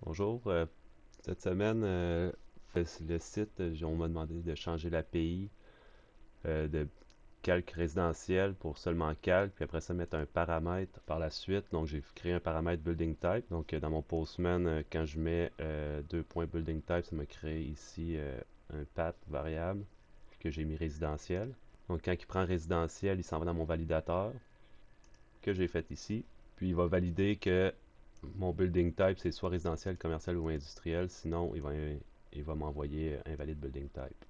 Bonjour, cette semaine, le site, on m'a demandé de changer l'API de calque résidentiel pour seulement calque, puis après ça mettre un paramètre par la suite. Donc j'ai créé un paramètre building type. Donc dans mon postman, quand je mets deux points building type, ça me crée ici un path variable que j'ai mis résidentiel. Donc quand il prend résidentiel, il s'en va dans mon validateur que j'ai fait ici. Puis il va valider que mon building type c'est soit résidentiel, commercial ou industriel. Sinon, il va m'envoyer invalide building type.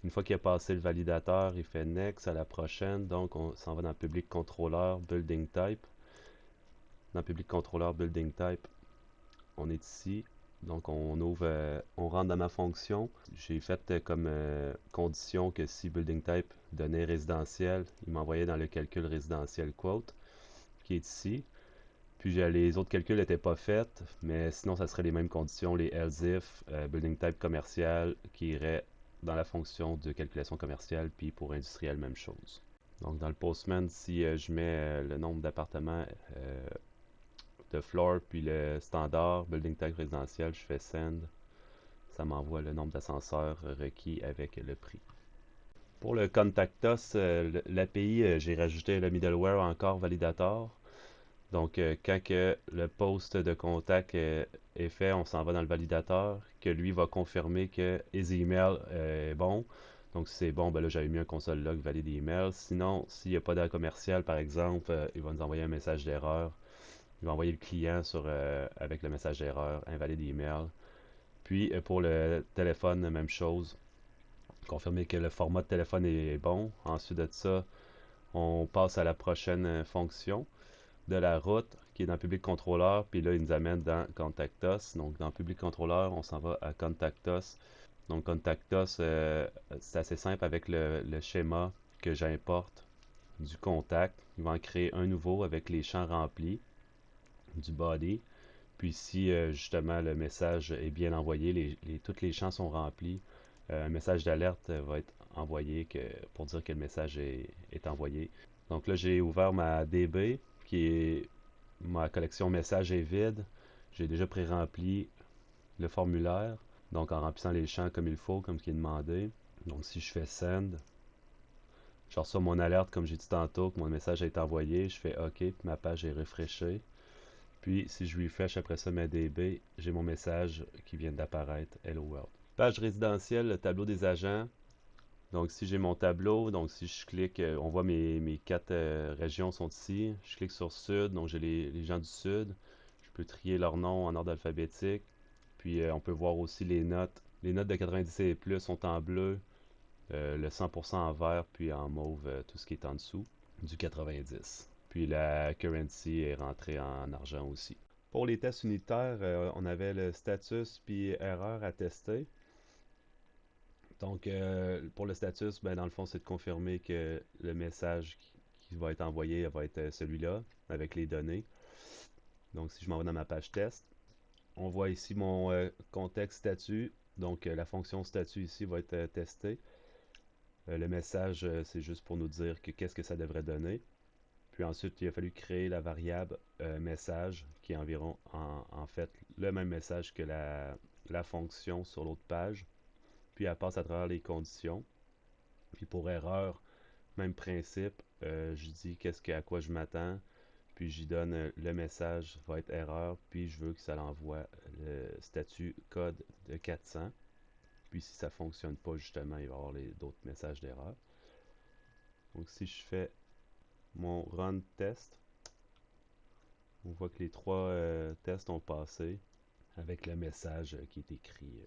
Une fois qu'il a passé le validateur, il fait next à la prochaine. Donc on s'en va dans public controller building type. Dans public controller building type, on est ici. Donc on ouvre, on rentre dans ma fonction. J'ai fait comme condition que si building type donnait résidentiel, il m'envoyait dans le calcul résidentiel quote qui est ici. Puis les autres calculs n'étaient pas faits, mais sinon ça serait les mêmes conditions, les else if, building type commercial qui irait dans la fonction de calculation commerciale, puis pour industriel, même chose. Donc dans le postman, si je mets le nombre d'appartements de floor, puis le standard, building type résidentiel, je fais send, ça m'envoie le nombre d'ascenseurs requis avec le prix. Pour le contact us, l'API, j'ai rajouté le middleware encore validator. Donc, quand que le post de contact est fait, on s'en va dans le validateur, que lui va confirmer que his email est bon. Donc, si c'est bon, ben là, j'avais mis un console log valide email. Sinon, s'il n'y a pas d'erreur commercial, par exemple, il va nous envoyer un message d'erreur. Il va envoyer le client avec le message d'erreur, invalide email. Puis, pour le téléphone, même chose. Confirmer que le format de téléphone est bon. Ensuite de ça, on passe à la prochaine fonction de la route qui est dans Public Controller, puis là, il nous amène dans Contact Us. Donc, dans Public Controller, on s'en va à Contact Us. Donc, Contact Us, c'est assez simple avec le schéma que j'importe du contact. Il va en créer un nouveau avec les champs remplis du body. Puis si justement le message est bien envoyé, tous les champs sont remplis, un message d'alerte va être envoyé pour dire que le message est envoyé. Donc là, j'ai ouvert ma DB, qui est ma collection message est vide. J'ai déjà pré-rempli le formulaire, donc en remplissant les champs comme il faut, comme ce qui est demandé. Donc si je fais send, je reçois mon alerte comme j'ai dit tantôt que mon message a été envoyé. Je fais OK, puis ma page est refreshée. Puis, si je refresh après ça ma DB, j'ai mon message qui vient d'apparaître Hello World. Page résidentielle, le tableau des agents. Donc, si j'ai mon tableau, donc si je clique, on voit mes quatre régions sont ici. Je clique sur Sud, donc j'ai les gens du Sud. Je peux trier leurs noms en ordre alphabétique. Puis, on peut voir aussi les notes. Les notes de 90 et plus sont en bleu, le 100% en vert, puis en mauve, tout ce qui est en dessous du 90. Puis la currency est rentrée en argent aussi. Pour les tests unitaires, on avait le status puis erreur à tester. Donc, pour le status, ben, dans le fond, c'est de confirmer que le message qui va être envoyé va être celui-là, avec les données. Donc, si je m'en vais dans ma page test, on voit ici mon contexte statut. Donc, la fonction statut ici va être testée. Le message, c'est juste pour nous dire qu'est-ce que ça devrait donner. Puis ensuite, il a fallu créer la variable message, qui est environ en fait le même message que la fonction sur l'autre page. Puis elle passe à travers les conditions. Puis pour erreur, même principe, je dis à quoi je m'attends. Puis j'y donne le message va être erreur. Puis je veux que ça l'envoie le statut code de 400. Puis si ça ne fonctionne pas, justement, il va y avoir d'autres messages d'erreur. Donc si je fais mon run test, on voit que les trois tests ont passé avec le message qui est écrit.